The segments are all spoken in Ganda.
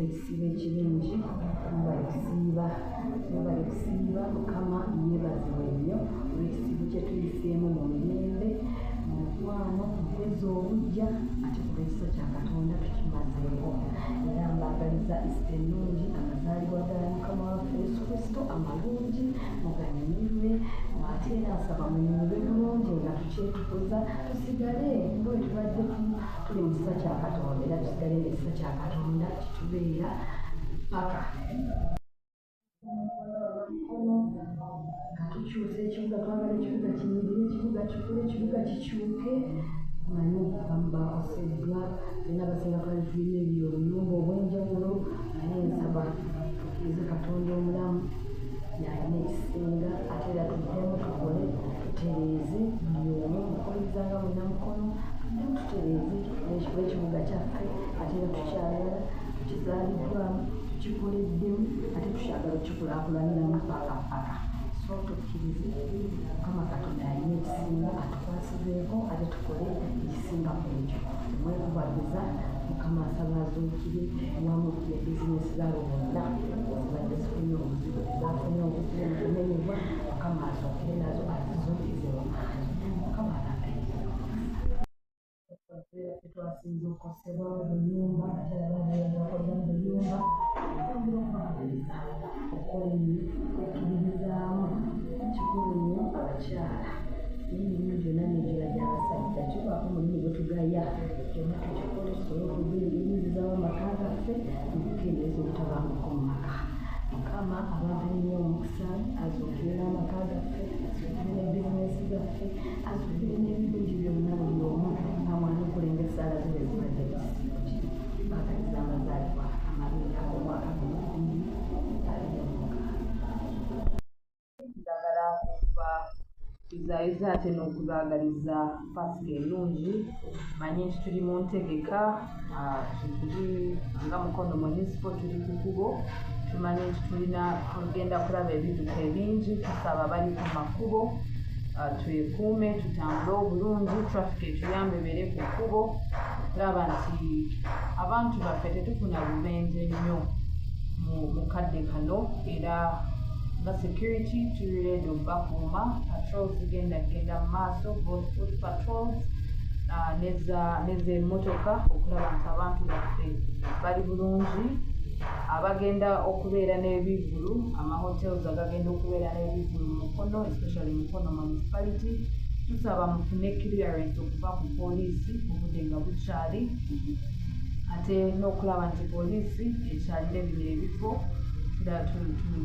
ekisiibo ekirungi bali kusiiba mukama yeebazibwa nnyo olw'ekisiibo kye tuyiseemu mu mirembe mu mukwano mpeza obujja ate ku lw'ekisa kya Katonda tukimazeewo era mbaagaliza Easter ennungi amazaalibwa ga mukama waffe Yesu Kristo amalungi muganyumirwe ate era nsaba munyumirwe bulungi nga tukyetukuza tusigale nga bwe tubadde tuli mu kisa kya Katonda era tusigale ng'ekisa kya Katonda kitubeera paka nga tukyusa ekibuga twagala ekibuga kinyirire ekibuga kikule ekibuga kikyuke manyi bamu bakoseddwa era abasinga twali tulina ebyo obuyumba obw'enjawulo naye nsaba tukkirize Katonda omulamu yalina ekisinga ate era tuddemu tukole tutereeze buli omu mukuliriza nga mulina mukono tuddemu tutereeze tukole ekibuga kyaffe ate era tukyagala tukizaaliddwamu tukikoleddemu ate tukyagala tukikulaakulaniramu paka so tukkirize mukama Katonda yalina ekisinga atukwasizeeko ate tukole ekisinga ku ekyo mwekubagiza mukama asaba azuukire wamu ne bizinesi zaabo bonna zibadde zifunye obuzibu ezafunye obuzibu mu kumenyebwa mukama asookere nazo azizuukize wamaanyi mukama twasinza okukosebwa mu nnyumba ate abakola mu nnyumba twongera okubagaliza okukola ennyo kwekiririzaamu kikulu nnyo abakyala n'emirimu gyonna n'egirala gy'abasajja kibaako mulimu gwe tugaya gyonna tukikole tusobole okugiyingizawo mu maka gaffe okukendeeza obutabanguko mu maka mukama abantu ennyo omukisa azuukire n'amaka gaffe azuukire ne bizinesi gaffe azuukire n'ebirungi byonna buli omu amwana okulenga essaala zibe zibadde ekisiibo kye bagaliza amazaalibwa amalungi ag'omwaka guno njagala okuva tuzaayiza ate n'okubaagaliza Pasika ennungi manye nti tuli mu ntegeka tuli nga Mukono municipal tuli ku kkubo tumanye nti tugenda kulaba ebidduka ebingi tusaba bali ku makubo twekuume tutambule obulungi traffic etuyambe ebeere ku kkubo okulaba nti abantu baffe tetufuna bubenje nnyo mu kadde kano era nga security tuliredde okubakuuma patrols zigenda mu maaso both foot patrols n'ez'emmotoka okulaba nti abantu baffe bali bulungi abagenda okubeera n'ebivulu amahotels agagenda okubeera n'ebivulu mu Mukono especially Mukono municipality tusaba mufune clearance okuva ku poliisi obudde nga bukyali ate n'okulaba nti poliisi ekyalina bino ebifo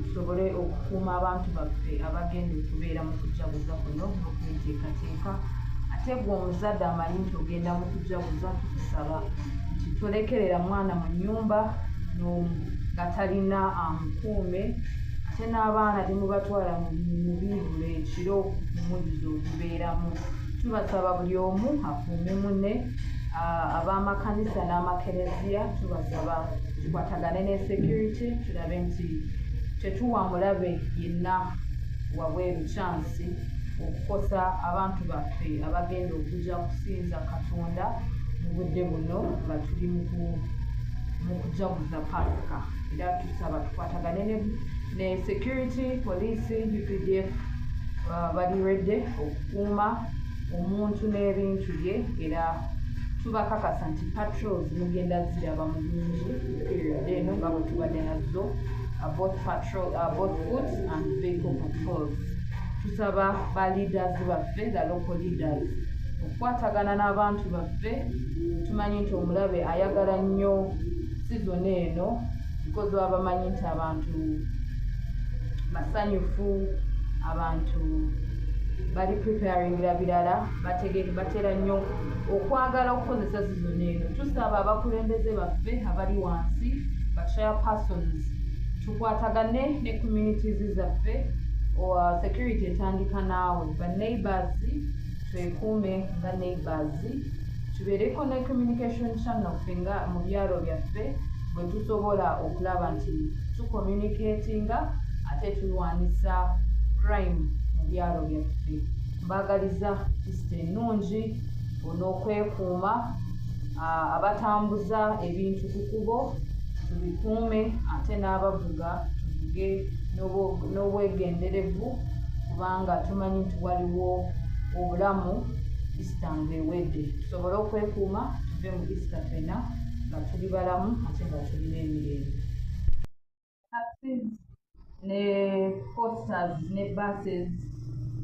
tusobole okukuuma abantu baffe abagenda okubeera mu kujaguza kuno n'okubiteekateeka ate gwe omuzadde amanyi nti ogenda mu kujaguza tukusaba nti tolekerera mwana mu nnyumba nga talina amukuume ate n'abaana temubatwala mu biivulu ekiro mu mujjuzo ogubeeramu tubasaba buli omu akuume munne ab'amakanisa n'amakereziya tubasaba tukwatagane ne security tulabe nti tetuwa mulabe yenna wabweru chansi okukosa abantu baffe abagenda okujja kusinza Katonda mu budde buno nga tuli mu kujaguza Pasika era tusaba tukwatagane ne security poliisi UPDF bali redde okukuuma omuntu n'ebintu bye era tubakakasa nti patrols mugenda ziraba mu bingi period eno nga bwe tubadde nazo both foot and vehicle patrols tusaba ba leaders baffe the local leaders okukwatagana n'abantu baffe tumanyi nti omulabe ayagala nnyo season eno because babamanyi nti abantu basanyufu abantu bali preparingira birala batera nnyo okwagala okukozesa season eno tusaba abakulembeze baffe abali wansi ba chairpersons tukwatagane ne communities zaffe security etandika naawe ba neighbors twekuume nga neighbors tubeereko ne communication channel fenga mu byalo byaffe bwe tusobola okulaba nti tucommunicatinga ate tulwanisa crime mu byalo byaffe mbagaliza kisite ennungi n'okwekuuma abatambuza ebintu ku kkubo tubikuume ate n'abavuga tuvuge n'obwegenderevu kubanga tumanyi nti waliwo obulamu Easter ng'ewedde tusobole okwekuuma tuve mu Easter ffenna nga tuli balamu ate nga tulina emirembe. Taxis ne posters ne buses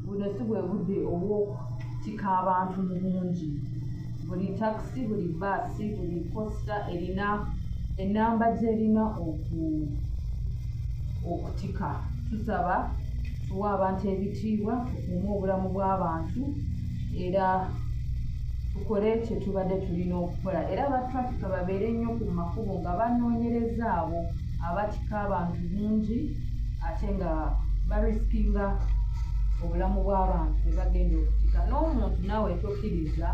buno si bwe budde obw'okutika abantu mu bungi. Buli taxi, buli baasi, buli posta erina ennamba gy'erina okutika. Tusaba tuwa abantu ebitiibwa, tukuume obulamu bw'abantu era tukole kye tubadde tulina okukola. Era abatrafika babeere nnyo ku makubo nga banoonyereza abo abatika abantu bungi ate nga barisikinga obulamu bw'abantu be bagenda okutika. N'omuntu naawe tokkiriza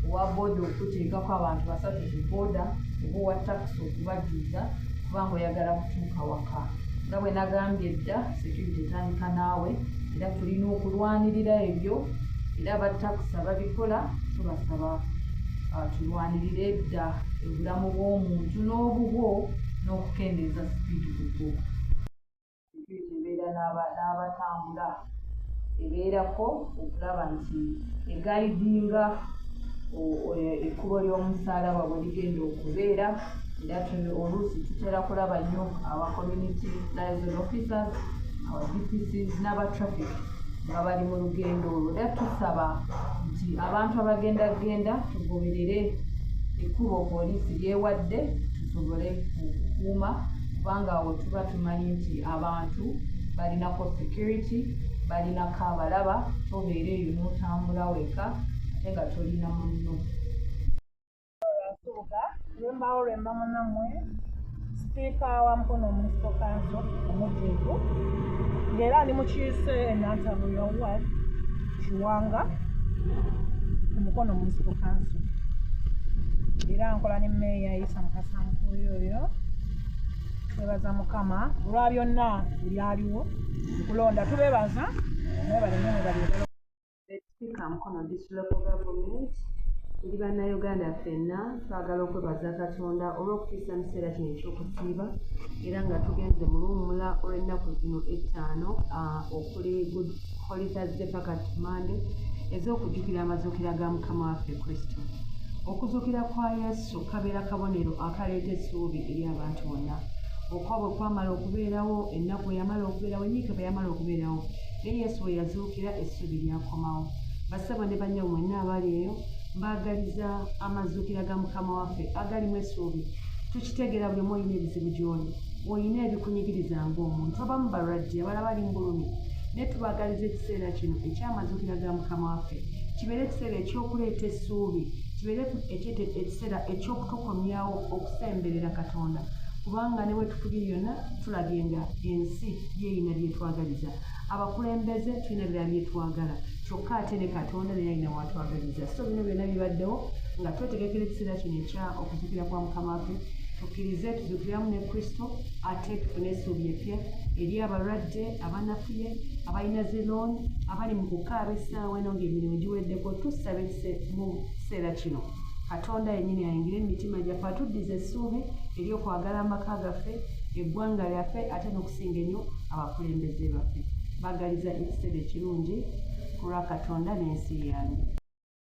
owa booda okuteekako abantu 3 ku booda oba owa takisi okubajjuza kubanga oyagala kutuuka waka. Nga bwe nagambye dda, security etandika naawe era tulina okulwanirira ebyo era abatakisi ababikola tubasaba tulwanirire dda obulamu bw'omuntu n'obubwo n'okukendeeza sipiidi ku kkubo. Security ebeera n'abatambula ebeerako okulaba nti egayidinga ekkubo ly'omusaalaba bwe ligenda okubeera era oluusi tutera kulaba nnyo aba community liaison officers, aba DPCs n'aba traffic nga bali mu lugendo olwo. Era tusaba nti abantu abagendagenda tugoberere ekkubo poliisi lyewadde tusobole okukuuma kubanga awo tuba tumanyi nti abantu balinako security, balinako abalaba, tobeera eyo n'otambula weka ate nga tolina munno. Lwembaawo lwemba munammwe sipiika wa Mukono Municipal Council omujjuvu ng'era ndi mukiise Nantabula Ward Kiwanga ku Mukono Municipal Council era nkola ne Meeya Isa Mukasankuyo oyo. Twebaza Mukama olwa byonna ebyaliwo okulonda tubeebaza naye baleme ne baleetera. Sipiika Mukono District Local Government eri bannayuganda ffenna twagala okwebaza Katonda olw'okutiisa mu kiseera kino eky'okusiiba era nga tugenze mu luwummula olw'ennaku zino 5 okuli Good Holy Thursday paka Monday ez'okujjukira amazuukira ga Mukama waffe Kristo. Okuzuukira kwa Yesu kabeera kabonero akaleeta essuubi eri abantu bonna. Okwabwe kwamala okubeerawo, ennaku bwe yamala okubeerawo, enyiike bwe yamala okubeerawo, ne Yesu bwe yazuukira essuubi lyakomawo. Bassebo ne bannyammwe mwenna abali eyo mbaagaliza amazuukira ga Mukama waffe agalimu essuubi. Tukitegeera buli omu olina ebizibu gy'oli, olina ebikunyigiriza ng'omuntu, abamu balwadde, abalala bali mu bulumi. Naye tubaagaliza ekiseera kino eky'amazuukira ga Mukama waffe kibeere ekiseera eky'okuleeta essuubi, kibeere ekiseera eky'okutukomyawo okusemberera Katonda kubanga ne bwe tukubiri yonna tulabye nga ensi yeeyina byetwagaliza. Abakulembeze tulina birala byetwagala kyokka ate ne Katonda naye alina watwagaliza. So bino byonna bibaddewo nga twetegekera ekiseera kino ekya okuzuukira kwa Mukama waffe. Tukkirize tuzuukiramu ne Kristo ate tufune essuubi epya eri abalwadde, abanafuye, abalina zilooni, abali mu kukaaba essaawa eno ng'emirimu giweddeko. Tusabe mu kiseera kino Katonda yennyini ayingire mu mitima gyaffe atuddize essuubi ery'okwagala amaka gaffe, eggwanga lyaffe ate n'okusinga ennyo abakulembeze baffe. Baagaliza ekiseera ekirungi ku lwa Katonda n'ensi yange.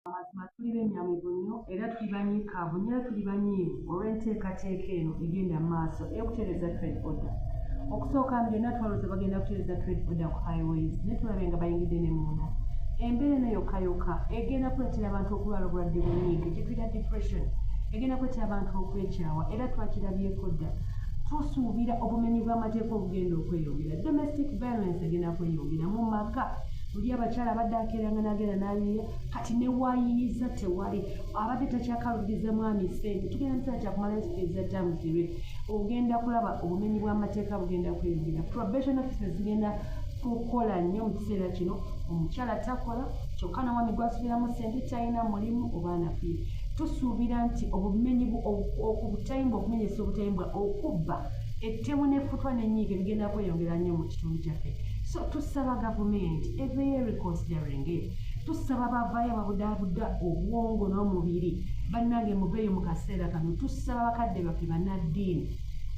Amazima tuli bennyamivu nnyo era tuli banyiikaavu nnyo era tuli banyiivu olw'enteekateeka eno egenda mu maaso ey'okutereeza trade order. Okusooka mu byonna twalowooza bagenda kutereeza trade order ku highways naye tulabe nga bayingidde ne munda. Embeera eno yokka egenda kuleetera abantu okulwala obulwadde bw'ennyiike gye tuyita depression, egenda kuleetera abantu okwekyawa era twakirabyeko dda. Tusuubira obumenyi bw'amateeka obugenda okweyongera. Domestic violence egenda kweyongera mu maka. Buli abakyala abadde akeeranga n'agenda n'ayiiya kati ne waayiyiza tewali abadde takyakalubiriza mwami ssente tugenda mukiseera kyakumala eza terms zirwe. Ogenda kulaba obumenyi bw'amateeka bugenda kweyongera. Probation officers zigenda kukola nnyo mu kiseera kino. Omukyala takola kyokka n'omwami gwasubiramu ssente talina mulimu oba anafiire. Tusuubira nti obumenyi obutayimbwa okumenyesa obutayimbwa okubba ettemu n'effutwa n'ennyiike bigenda kweyongera nnyo mu kitundu kyaffe. So tusaba gavumenti ebeeyo reconsidering tusaba bavaayo ababudaabuda obwongo n'omubiri bannange mubeeyo mu kaseera kano tusaba bakadde baffe bannaddiini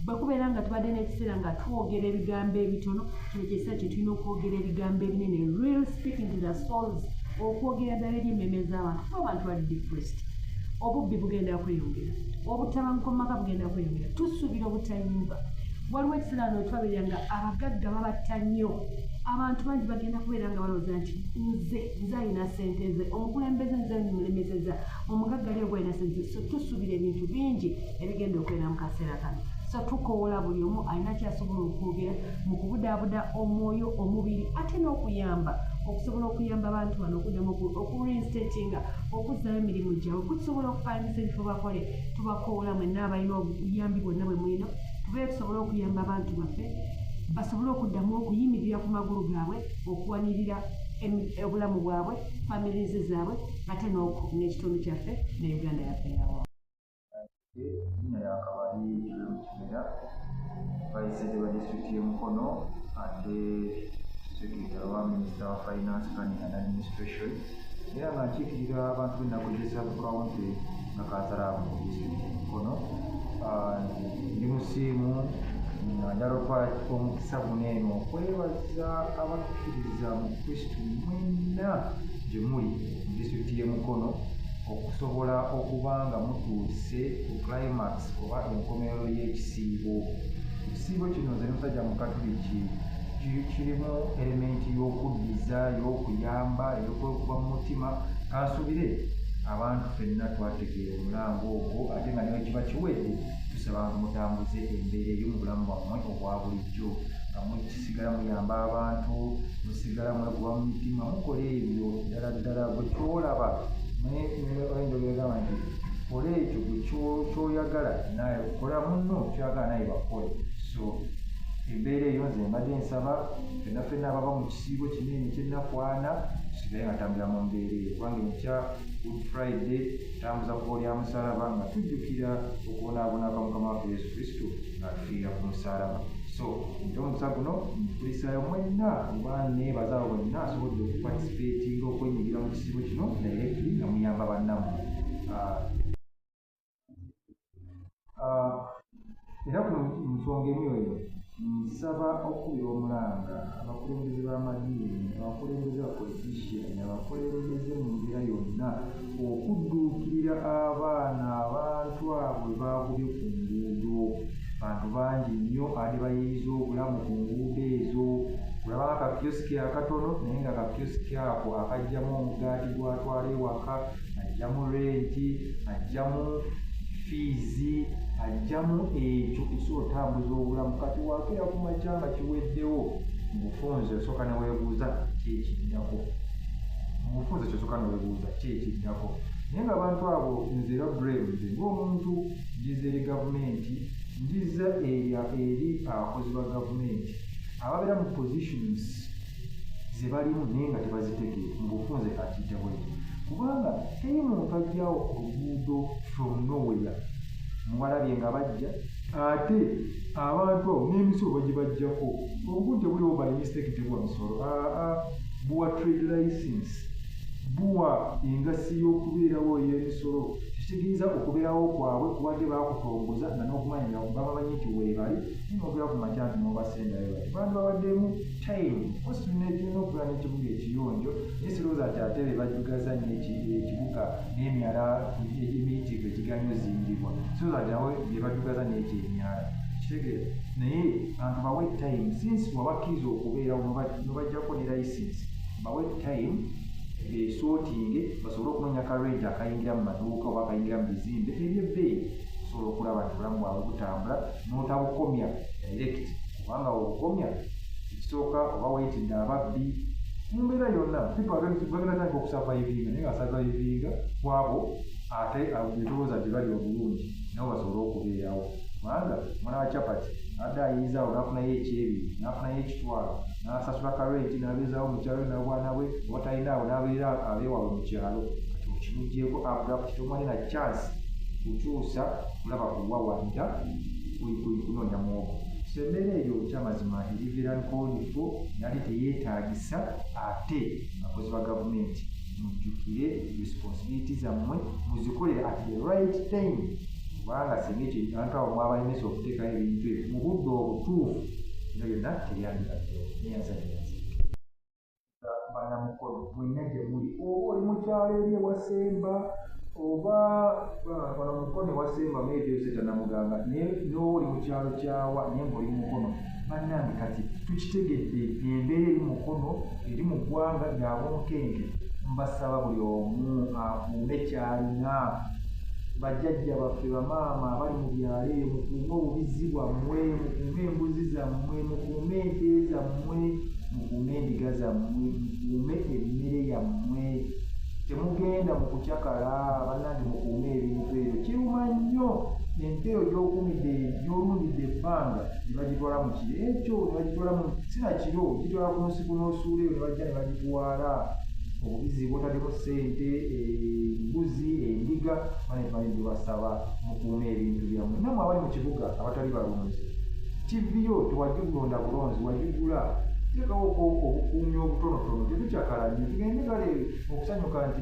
bwekubeera nga tubadde n'ekiseera nga twogera ebigambo ebitono kino kyekiseera kye tulina okwogera ebigambo ebinene real speaking to the souls okwogera ddala eri emmeme z'abantu kuba abantu bali depressed obubbi bugenda kweyongera obutabanguko mu maka bugenda kweyongera tusuubira obutayimba waliwo ekiseera no twabirira nga abagagga babatta nnyo abantu bangi bagenda kubeera nga balowooza nti nze alina sente ze omukulembeze nze mulemeseza omugagga ali ogwalina sente so tusuubira ebintu bingi ebigenda okubeera mu kaseera kano so tukoola buli omu alina kyasobola okwogera mu kubudaabuda omwoyo omubiri ate n'okuyamba okusobola okuyamba abantu bano okuddamu okureinstatinga okuzzayo emirimu gyabwe kusobola okupangisa ebifo bakole tubakoola mwenna abalina obuyambi bwonna bwe mulina tubeere tusobole okuyamba abantu baffe basobole okuddamu okuyimirira ku magulu gaabwe okuwanirira obulamu bwabwe familizi zaabwe ate n'ekitundu kyaffe ne Uganda yaffe yawa Linnya lyakabali Kimera Vice wa District y'e Mukono ate Secretary wa Minister wa Finance Planning and Administration era nga nkiikirira abantu b'ennaku ez'esabukawunti nga kansala mu District y'e Mukono ndi musiimu njala okukola omukisa guno eno okwebaza abakkiriza mu Kristo mwenna gye muli mu District y'e Mukono okusobola okuba nga mutuuse ku climax oba enkomerero y'ekisiibo. Ekisiibo kino nze musajja mukatuliki kirimu elementi y'okuddiza y'okuyamba ey'okwekuba mu mutima kansuubire abantu ffenna twategeera omulambo ogwo ate nga niwe kiba kiwedde tusaba nga mutambuze embeera eyo mu bulamu bwammwe obwa bulijjo nga mukisigala muyamba abantu musigala mwekuba mu mitima mukola ebyo ddala ddala bwe kyolaba enjogera nti kola ekyo kyoyagala naye kola munno kyoyagala naye bakole so embeera eyo nze mbadde nsaba ffenna ffenna ababa mu kisiibo kinene kyennakwana tusigale nga tambula mu mbeera eyo kubanga enkya Good Friday tambuza kuba lya musalaba nga tujjukira okubonaabona kwa Mukama waffe Yesu Kristo ng'atufiira ku musalaba so nti omukisa guno ntulisayo mwenna oba neebaza abo bwenna asobodde okuparticipatinga okwenyigira mu kisiibo kino directly nga muyamba bannamu era ku nsonga emu eyo nsaba okubira omulanga abakulembeze b'amadiini abakulembeze ba politician abakulembeze mu mbeera yonna okudduukirira abaana abantu abo bagubye ku nguudo bantu bangi nnyo ate bayiyiza obulamu ku nguudo ezo olaba akakiosiki akatono naye nga akakiosiki ako akajjamu omugaati gwatwala ewaka ajjamu renti ajjamu fiizi ajjamu ekyo kisobola otambuza obulamu kati wakeera ku makya nga kiweddewo mu bufunze osooka ne weebuuza kyekiddako naye nga abantu abo nze era brave nze ng'omuntu njiza eri gavumenti njiza eri abakozi ba gavumenti ababeera mu positions ze balimu naye nga tebazitegeera mu bufunze kakiyite bwekyo kubanga teri muntu ajjawo ku luguudo from nowhere mubalabye nga bajja ate abantu abo n'emisolo bagibajjako obugunju tebuliwo by mistake tebuwa misolo buwa trade license buwa engasi y'okubeerawo ey'emisolo kitegeeza okubeerawo kwabwe kubadde bakutongoza nga n'okumanya nga babamanyi nti weebali n'obeera ku makya nti n'obasendayo bati bantu babaddemu time osi tulina okubeera n'ekibuga ekiyonjo naye sirowooza ati ate be bajugaza n'ekibuga n'emyala emiyitigo ekiganyo zimbibwa sirowooza ati nawe bye bajugaza n'ekyemyala kitegeeza naye bantu bawe time since wabakkiriza okubeerawo nobajjako ne license bawe time besootinge basobole okunoonya karenti akayingira mu maduuka oba akayingira mu bizimbe ebyebbeeyi osobola okulaba nti obulamu bwabwe butambula n'otabukomya direct kubanga obukomya ekisooka oba wayitidde ababbi mu mbeera yonna bagenda tandika okusavaivinga naye nga savaivinga kwabo ate betolooza nti bali obulungi nabo basobole okubeerawo kubanga omwana wa capati adde ayinzaawo n'afunayo ekyebiri n'afunayo ekitwalo n'asasula karenti n'abeezaawo mu kyalo nabwana bwe oba talinaawo n'abeera abeewalwe mu kyalo kati okimuggyeko abraft tomwane na chance kukyusa kulaba kuwawanira kunoonya muwogo so embeera eyo kyamazima eriviran kolifo yali teyeetaagisa ate abakozi ba gavumenti mujjukire responsibility zammwe muzikolere at the right time kubanga singa ekyo abantu abo mwabalemesa okuteekayo ebintu ebyo mu budde obutuufu bino byonna tebyandibaddewo neyansanyansi bannamukono mwenna gye muli oba oli mukyalo eri ewasemba oba bano mukono ewasemba meebyosetanamuganga n'oli mukyalo kyawa naye ngaoli mukono bannange kati tukitegedde embeera eri mukono eri mu ggwanga lyabonkenke mbasaba buli omu akuume kyalina bajjajja baffe bamaama abali mu byalo eyo mukuume obubizi bwammwe mukuume embuzi zammwe mukuume ente zammwe mukuume endiga zammwe mukuume emmere yammwe temugenda mu kucakala bannange mukuume ebintu ebyo kiruma nnyo ente eyo gy'olundidde ebbanga ne bagitwala mu kiro ekyo ne bagitwala mu sinakiro gitwala ku nsiku n'osuula eyo ne bajja ne bagitwala obubizi bwotaddeko ssente embuzi endiga banebyo basaba mukuume ebintu byammwe nammwe abali mu kibuga abatali balunzi tiviyo tewagigulonda bulonzi wagigula teekawo obukuumi obutonotono tetukyakala nnyo tugende kale okusanyuka nti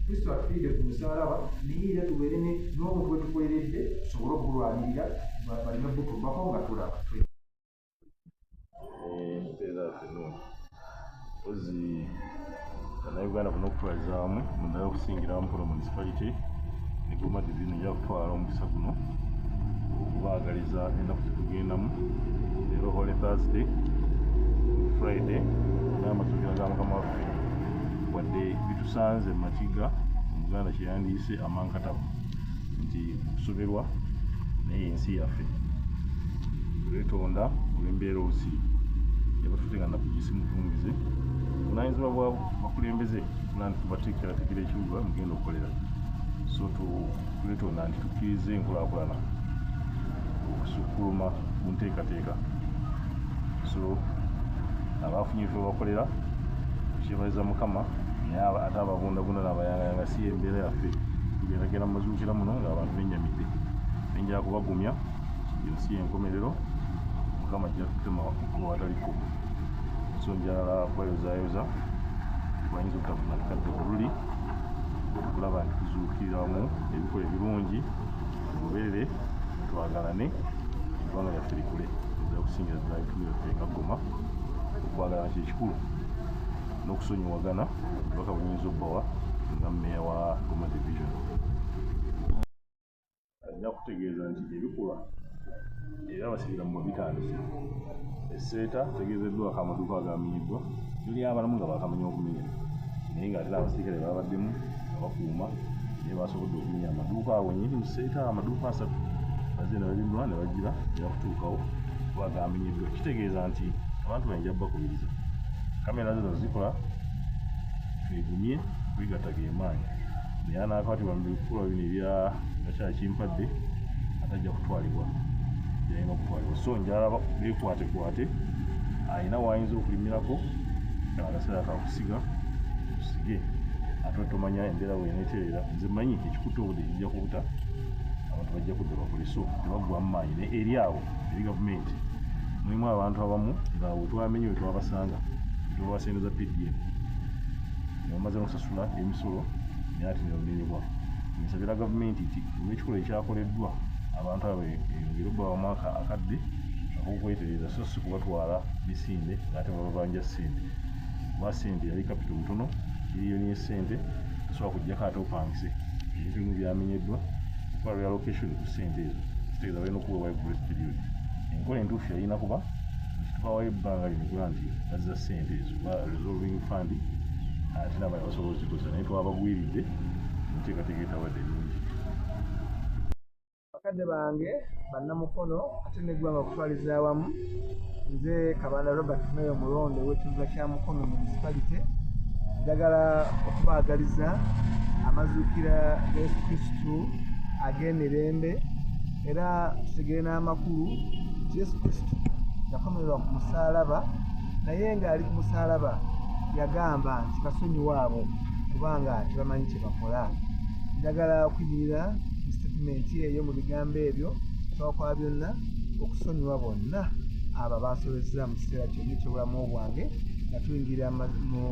kristo atufiridde ku musaalaba naye era tubeere n'obuntu bwe tukoleredde tusobole okubulwanirira baleme butumbako nga tulaba mpeera fenoni mpozi bannayuganda bonna okutwaliza wamu mundala okusingira Wamukolo municipality ne Goma division ejja kutwala omukisa guno okubaagaliza ennaku zetugendamu leero Holy Thursday Friday n'amasukira ga Mukama waffe wadde bitusanze Makiga omuganda kyeyandiise amankatabu nti okusoberwa naye ensi yaffe tuleetonda olw'embeera obusi yabatutenga nakugisi mutungize bunaanyizibwa bwa bakulembeze kulandi tubateekerateekera ekibuga mugenda okukolera so tuleetonda nti tukkirize enkulaakulana okukuluma mu nteekateeka so abafunye ebifo bakolera tukyebaliza Mukama naye ate ababundabunda n'abayangayanga si embeera yaffe tugendagenda mu mazuukira muno ng'abantu bennyamidde nenjala kubagumya eno si enkomerero Mukama ajja kutema okuba wataliko so njala kweyozaayoza twayinza obutafuna tukadde bululi okulaba nti tuzuukiriramu ebikola ebirungi tugoberere twagalane eggwanga lyaffe likule eza kusingira ddala etunuyaffe nga Goma okwagalana kyekikulu n'okusonyiwagana obubaka buyinza obbawa nga mmeeya wa Goma division alina kutegeeza nti ebikolwa era abasibira mu bitandise esseeta tegeezeddwako amaduuka agamenyeddwa tuli abalamu nga bakamanya okumenyera naye ng'ate n'abasirikale babaddemu abakuuma naye basobodde okumenya amaduuka ago nyiri mu sseeta amaduuka 3 bazze ne babimula ne bagira ebakutuukawo kuba agamenyeddwa kitegeeza nti abantu bayinja bakubiriza kamera zino zikola twegumye kwigatta gemaanyi naye anaakakwatibwa mu bikolwa bino ebya gakyakimpadde atajja kutwalibwa yalina okutwalibwa so njalaba beekwatekwate alina wayinza okulimirako akaseera kakusiga tusige ate tomanya embeera bweneeterera nze manyi ekikutte obudde kijja kubuta abantu bajja kudde bakole so tebaggwa mu maanyi naye eri abo eri gavumenti mulimu abantu abamu nga wetwamenye wetwabasanga wetwabasendeza PDM nebamaze n'okusasula emisolo naye ate nebamenyebwa nsabira gavumenti nti olw'ekikola ekyakoleddwa abantu abo eyongere obba wamwaka akadde akokwetereza so si kubatwala misinde ng'ate bababanja ssente kuba ssente yali kapito mutono kiriyoni y'essente tasobola kujjako ate opangise ebintu bimu byamenyeddwa okukola reallocation ku ssente ezo kitegeeza balina okuweebwayo grace period enkola entuufu yalina kuba kitwawayo ebbanga linigula nti bazza ssente ezo ba resolving fund ate n'abali basobola ozikoza naye twabagwiridde muteekateeka etabadde ennungi bakadde bange bannamukono ate n'eggwanga okutwaliza awamu nze Kabanda Robert Meyo Mulondo w'ekibuga kya Mukono municipality njagala okubaagaliza amazuukira ga Yesu Kristo ag'emirembe era tutegere n'amakulu nti Yesu Kristo yakomererwa ku musaalaba naye ng'ali ku musaalaba yagamba nti basonyiwe abo kubanga tebamanyi kye bakola njagala okuyimirira mu sitatimenti eyo mu bigambo ebyo twakola byonna okusonyiwa bonna abo abasobezza mu kiseera kyonna ekyobulamu bwange nga tuyingira mu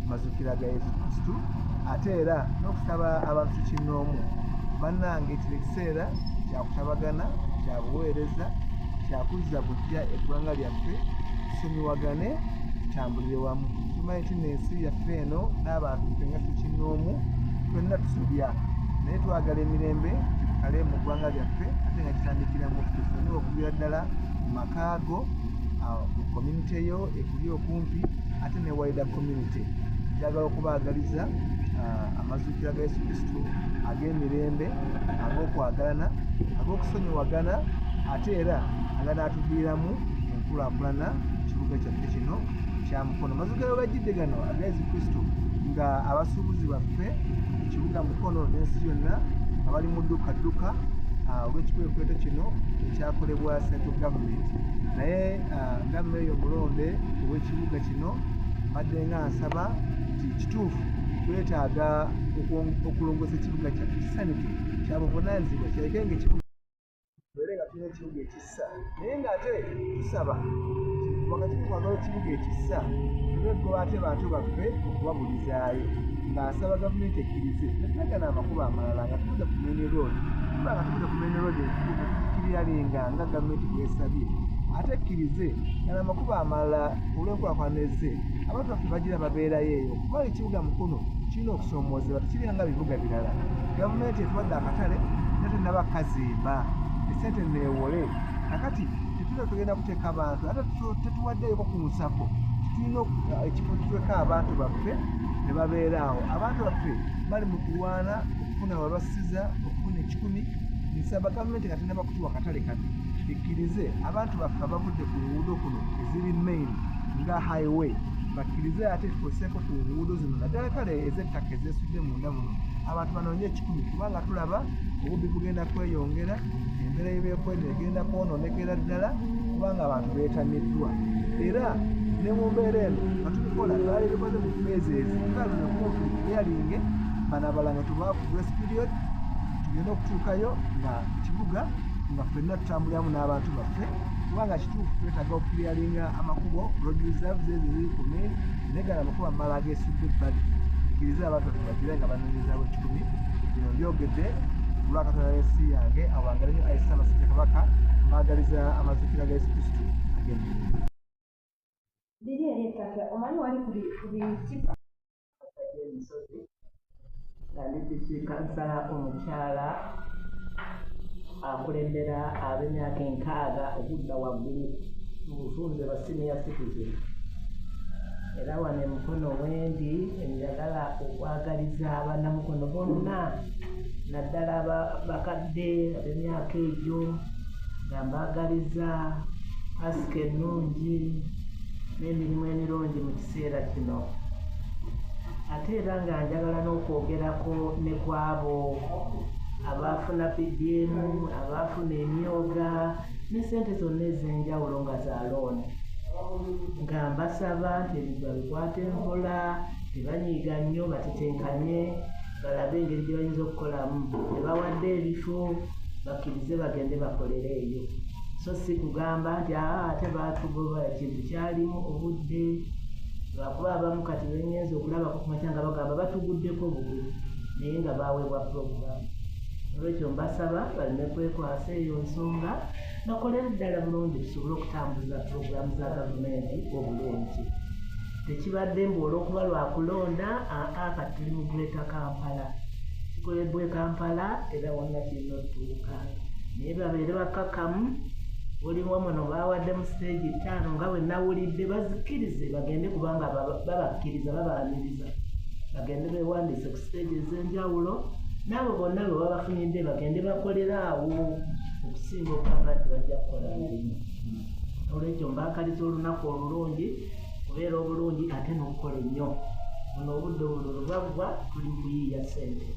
mazukira ga Yesu Kristo ate era n'okusaba abantu kinnoomu bannange kino ekiseera kyakutabagana kya buweereza kyakuzza bujja eggwanga lyaffe tusonyiwagane tutambulire wamu tumanyi ti n'ensi yaffe eno n'abantu fenga tukinnoomu ffenna tusobya naye twagala emirembe kale mu ggwanga lyaffe ate nga kitandikira mu ffenna okuviira ddala mu makaago mu community eyo ekuli okumpi ate ne wider community njagala okubaagaliza amazuukira ga Yesu Kristo ag'emirembe ag'okwagalana ag'okusonyiwagana ate era aganaatuviiramu enkulaakulana mu kibuga kyaffe kino kya Mukono. Amazuukira gajjidde gano aga Yesu Kristo nga abasuubuzi baffe mu kibuga Mukono n'ensi yonna nga bali mu ddukadduka olw'ekikwekweto kino ekyakolebwa central government naye nga mmeeyo omulonde ow'ekibuga kino mbadde nga nsaba nti kituufu twetaaga okulongoosa ekibuga kyaffe sanity kya buvunaanyizibwa kireke nga ekibuga tubeere nga tulina ekibuga ekissa naye ng'ate tusaba nti wakati mu kwagala ekibuga ekissa tubeegoba ate bantu baffe okubabulizaayo ng'asaba gavumenti ekkirize netagana amakubo amalala nga tubuze ku main road kuba nga tubuze ku main road kiryalinga nga gavumenti bwesabye ate ekkirize gana amakubo amalala olw'enkulaakulana ezze abantu baffe bagira babeerayo eyo kubanga ekibuga Mukono kirina okusoomoozebwa tekirina nga bibuga birala gavumenti etuwadde akatale natenaba kazimba esente neewole nakati tetulina tugenda kuteeka abantu ate tetuwaddeyoko ku nsako tulina ekifo tuteeka abantu baffe ne babeera awo abantu baffe bali mu kulwana okufuna webasiza okufuna ekikumi nsaba gavumenti nga tenaba kutuwa katale kano ekkirize abantu baffe abavudde ku nguudo kuno eziri main nga highway bakkirize ate tukoseeko ku nguudo zino naddala kale ez'ettaka ezeesudde munda muno abantu banoonye ekikumi kubanga tulaba obubbi bugenda kweyongera embeera y'ebyokwerinda egenda kwonoonekera ddala kubanga abantu beetamiddwa era ne mu mbeera eno nga tubikola twali bikoze mu feezi ezi nga lino kumpi eyalinge banabala nga tubaa ku grace period tugenda okutuukayo nga kibuga nga ffenna tutambuliramu n'abantu baffe kubanga kituufu twetaaga okukiryalinga amakubo road reserves ezo eziri ku main naye gala amakubo amalala ageesudde ebbali ikkiriza abantu baffe bagire nga banoonyezaabo ekikumi bino mbyogedde olwa Katonda w'ensi yange awangale nnyo Ayi Ssaabasajja Kabaka mbaagaliza amazuukira ga Yesu Kristo ag'emirembe. Biri eri ettaka omanyi wali ku bitipa emisozi nga ndikisikansa omukyala akulembera ab'emyaka 60 okudda waggulu mu bufunze ba senior citizen era wano Mukono wendi njagala okwagaliza bannamukono bonna naddala bakadde ab'emyaka egyo nga mbaagaliza asika ennungi n'emirimu emirungi mu kiseera kino ate era nga njagala n'okwogerako ne kwabo abaafuna PDM abaafuna emyoga ne ssente zonna ez'enjawulo nga za looni nga mbasaba nti ebigwa bikwate enkola tebanyiiga nnyo batetenkanye balabe engeri gye bayinza okukolamu tebawadde ebifo bakkirize bagende bakolere eyo so si kugamba nti ate baatugoba ekintu kyalimu obudde lwakuba abamu kati benyenza okulabako kumakya nga bagamba batuguddeko bugulu naye nga baweebwa puroguramu olwekyo mbasaba baleme kwekwasa eyo nsonga bakolere ddala bulungi tusobole okutambuza puroguramu za gavumenti obulungi tekibadde mbu olw'okuba lwakulonda kati tuli mu Greater Kampala kikoleddwa e Kampala era wonna kirina otuuka naye babeere bakkakkamu buli wamu no bawadde mu stage 5 nga bwe nawulidde bazikkirize bagende kubanga babakkiriza babaaniriza bagende beewandiise ku stage ez'enjawulo n'abo bonna bwe babafunidde bagende bakolera awo okusinga okugamba nti bajja kukola mirimu olwekyo mbaakaliza olunaku olulungi kubeera obulungi ate n'okukola ennyo buno obudde obululu bwaggwa tuli mu kuyiiya ssente